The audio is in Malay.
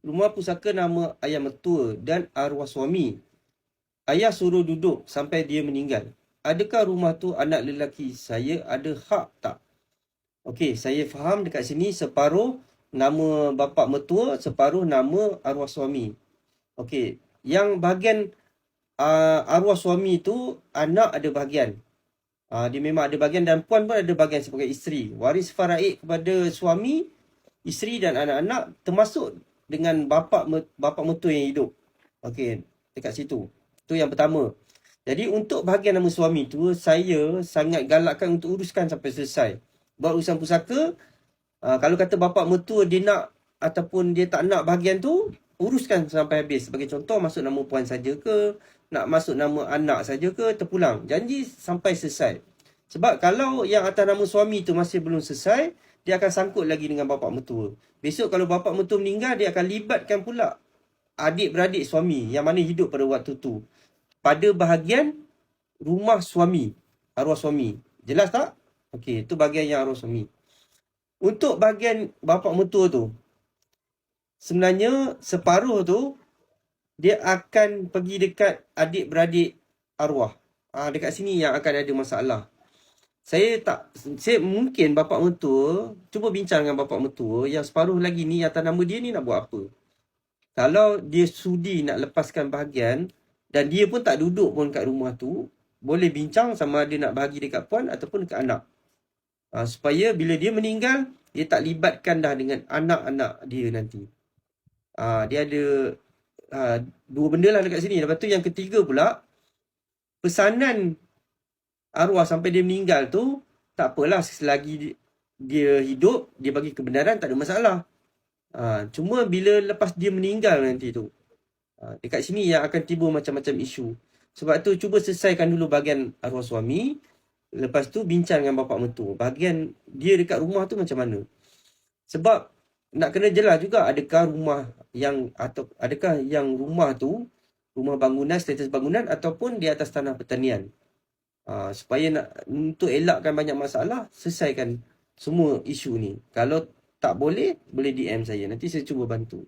Rumah pusaka nama ayah mertua dan arwah suami. Ayah suruh duduk sampai dia meninggal. Adakah rumah tu anak lelaki saya ada hak tak? Okey, saya faham dekat sini separuh nama bapa mertua, separuh nama arwah suami. Okey, yang bahagian arwah suami tu anak ada bahagian. Dia memang ada bahagian dan puan pun ada bahagian sebagai isteri. Waris faraid kepada suami, isteri dan anak-anak termasuk dengan bapa mertua yang hidup. Okey, dekat situ. Itu yang pertama. Jadi untuk bahagian nama suami tu, saya sangat galakkan untuk uruskan sampai selesai. Buat urusan pusaka, kalau kata bapa mertua dia nak ataupun dia tak nak bahagian tu, uruskan sampai habis. Sebagai contoh, masuk nama puan saja ke, nak masuk nama anak saja ke, terpulang. Janji sampai selesai. Sebab kalau yang atas nama suami tu masih belum selesai, dia akan sangkut lagi dengan bapa mertua. Besok kalau bapa mertua meninggal, dia akan libatkan pula adik-beradik suami yang mana hidup pada waktu tu pada bahagian rumah suami, arwah suami. Jelas tak? Okey, itu bahagian yang arwah suami. Untuk bahagian bapa mertua tu, sebenarnya separuh tu dia akan pergi dekat adik-beradik arwah. Dekat sini yang akan ada masalah. Saya mungkin bapa mertua, cuba bincang dengan bapa mertua yang separuh lagi ni atas nama dia ni nak buat apa. Kalau dia sudi nak lepaskan bahagian dan dia pun tak duduk pun kat rumah tu, boleh bincang sama ada nak bahagi dekat puan ataupun dekat anak. Supaya bila dia meninggal, dia tak libatkan dah dengan anak-anak dia nanti. Dia ada dua benda lah dekat sini. Lepas tu yang ketiga pula, pesanan arwah sampai dia meninggal tu, tak apalah selagi dia hidup, dia bagi kebenaran, tak ada masalah. Cuma bila lepas dia meninggal nanti tu, dekat sini yang akan timbul macam-macam isu. Sebab tu cuba selesaikan dulu bahagian arwah suami. Lepas tu bincang dengan bapa mertua. Bahagian dia dekat rumah tu macam mana. Sebab nak kena jelas juga adakah rumah tu rumah bangunan, status bangunan ataupun di atas tanah pertanian. Supaya untuk elakkan banyak masalah, selesaikan semua isu ni. Kalau tak boleh DM saya. Nanti saya cuba bantu.